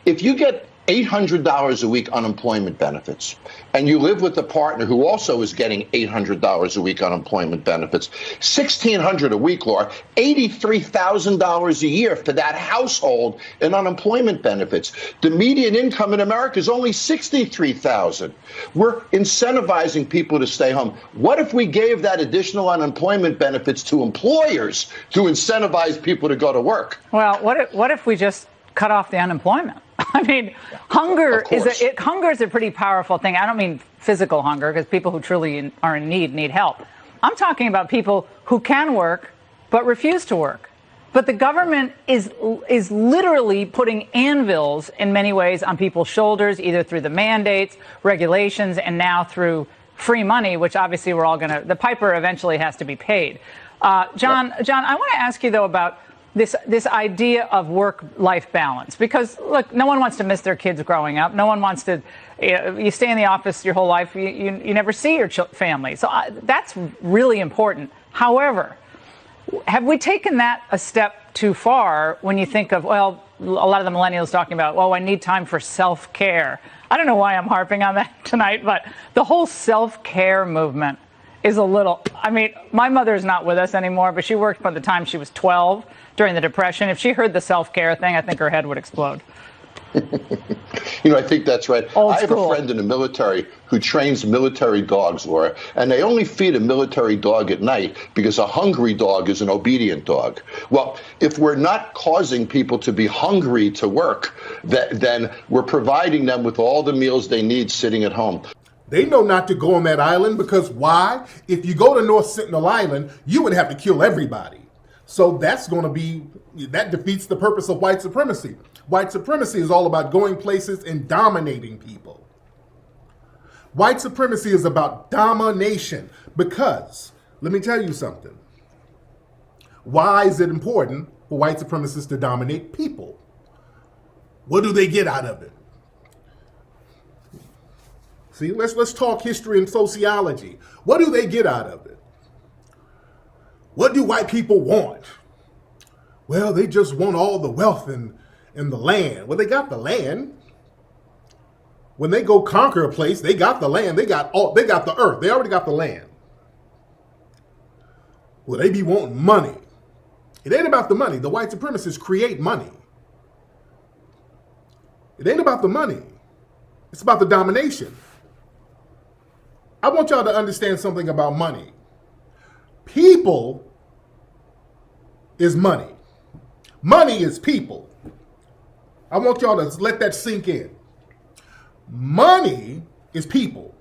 If you get $800 a week unemployment benefits, and you live with a partner who also is getting $800 a week unemployment benefits, $1,600 a week, Laura, $83,000 a year for that household in unemployment benefits. The median income in America is only $63,000. We're incentivizing people to stay home. What if we gave that additional unemployment benefits to employers to incentivize people to go to work? Well, what if we just cut off the unemployment? I mean, hunger is a pretty powerful thing. I don't mean physical hunger, because people who truly are in need help. I'm talking about people who can work but refuse to work. But the government is literally putting anvils in many ways on people's shoulders, either through the mandates, regulations, and now through free money, which obviously we're all going to, the piper eventually has to be paid. John, I want to ask you, though, about this idea of work-life balance, because look, no one wants to miss their kids growing up. No one wants to. You stay in the office your whole life. You never see your family. So that's really important. However, have we taken that a step too far when you think of, well, a lot of the millennials talking about, well, I need time for self-care. I don't know why I'm harping on that tonight, but the whole self-care movement is a little, I mean, my mother is not with us anymore, but she worked by the time she was 12 during the Depression. If she heard the self-care thing, I think her head would explode. I think that's right. I have a friend in the military who trains military dogs, Laura, and they only feed a military dog at night because a hungry dog is an obedient dog. Well, if we're not causing people to be hungry to work, then we're providing them with all the meals they need sitting at home. They know not to go on that island because why? If you go to North Sentinel Island, you would have to kill everybody. So that defeats the purpose of white supremacy. White supremacy is all about going places and dominating people. White supremacy is about domination because, let me tell you something. Why is it important for white supremacists to dominate people? What do they get out of it? See, let's talk history and sociology. What do they get out of it? What do white people want? Well, they just want all the wealth and the land. Well, they got the land. When they go conquer a place, they got the land. They got the earth. They already got the land. Well, they be wanting money. It ain't about the money. The white supremacists create money. It ain't about the money. It's about the domination. I want y'all to understand something about money. People is money. Money is people. I want y'all to let that sink in. Money is people.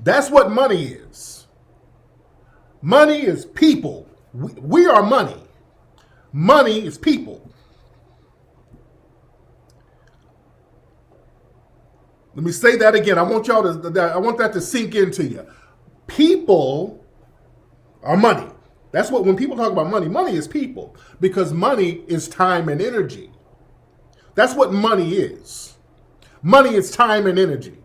That's what money is. Money is people. We are money. Money is people. Let me say that again. I want that to sink into you. People are money. That's what, when people talk about money, money is people, because money is time and energy. That's what money is. Money is time and energy.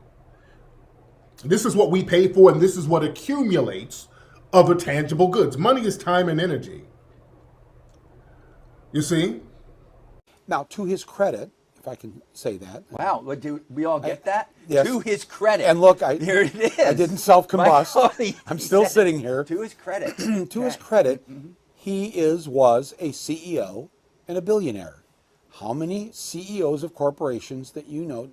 This is what we pay for, and this is what accumulates other tangible goods. Money is time and energy. You see? Now, to his credit, if I can say that. Wow, do we all get that? Yes. To his credit. And look, here it is. I didn't self-combust. I'm still sitting here. To his credit. To his credit, he was a CEO and a billionaire. How many CEOs of corporations that you know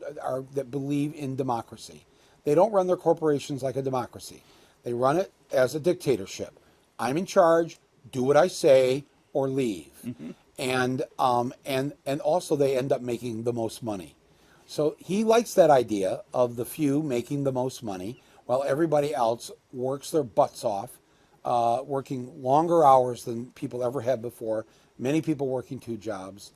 that believe in democracy? They don't run their corporations like a democracy. They run it as a dictatorship. I'm in charge, do what I say, or leave. And also they end up making the most money. So he likes that idea of the few making the most money while everybody else works their butts off, working longer hours than people ever had before, many people working 2 jobs.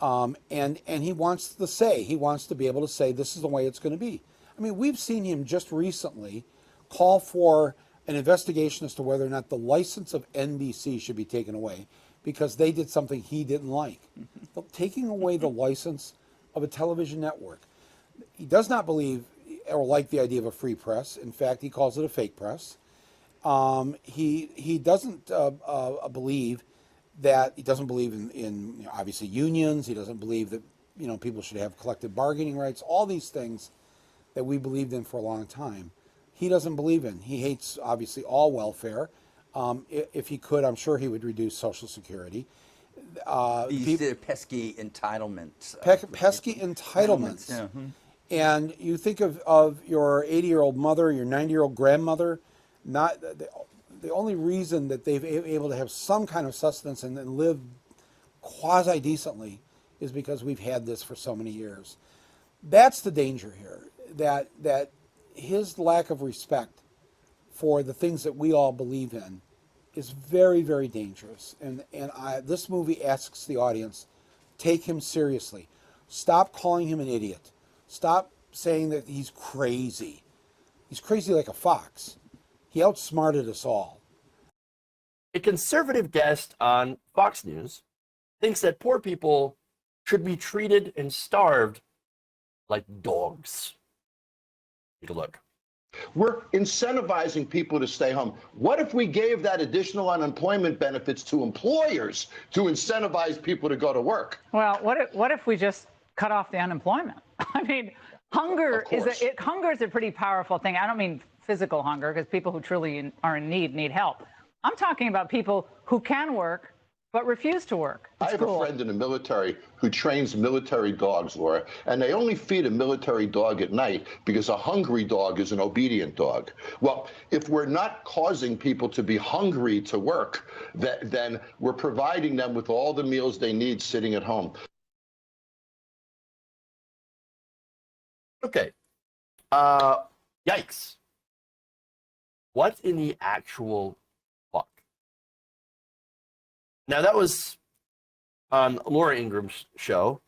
And he wants the say. He wants to be able to say, this is the way it's going to be. I mean, we've seen him just recently call for an investigation as to whether or not the license of NBC should be taken away because they did something he didn't like. Taking away the license of a television network. He does not believe or like the idea of a free press. In fact, he calls it a fake press. He doesn't believe that, he doesn't believe in obviously unions. He doesn't believe that people should have collective bargaining rights, all these things that we believed in for a long time. He doesn't believe in. He hates, obviously, all welfare. If he could, I'm sure he would reduce Social Security. These pesky entitlements. Pesky entitlements. Yeah. And you think of your 80-year-old mother, your 90-year-old grandmother, not the only reason that they've able to have some kind of sustenance and live quasi-decently is because we've had this for so many years. That's the danger here, that his lack of respect for the things that we all believe in is very, very dangerous. And this movie asks the audience, take him seriously. Stop calling him an idiot. Stop saying that he's crazy. He's crazy like a fox. He outsmarted us all. A conservative guest on Fox News thinks that poor people should be treated and starved like dogs. Take a look. We're incentivizing people to stay home. What if we gave that additional unemployment benefits to employers to incentivize people to go to work? Well, what if we just cut off the unemployment? I mean, hunger is a pretty powerful thing. I don't mean physical hunger, because people who truly are in need help. I'm talking about people who can work but refuse to work. I have a friend in the military who trains military dogs, Laura, and they only feed a military dog at night because a hungry dog is an obedient dog. Well, if we're not causing people to be hungry to work, then we're providing them with all the meals they need sitting at home. Okay. Yikes. What in the actual fuck? Now, that was on Laura Ingram's show,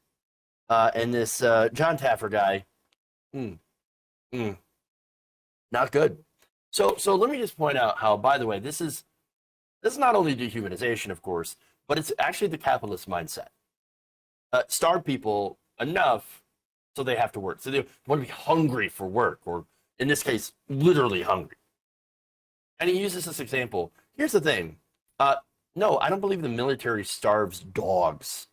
and this John Taffer guy, not good. So let me just point out how, by the way, this is not only dehumanization, of course, but it's actually the capitalist mindset. Starve people enough so they have to work. So they want to be hungry for work, or in this case, literally hungry. And he uses this example. Here's the thing. No, I don't believe the military starves dogs.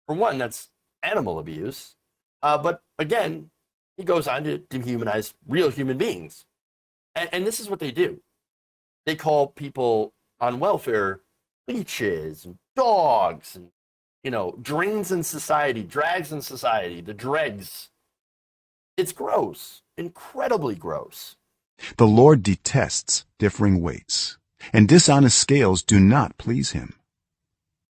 For one, that's animal abuse. But again, he goes on to dehumanize real human beings. And this is what they do. They call people on welfare leeches and dogs and, drains in society, drags in society, the dregs. It's gross, incredibly gross. The Lord detests differing weights, and dishonest scales do not please him.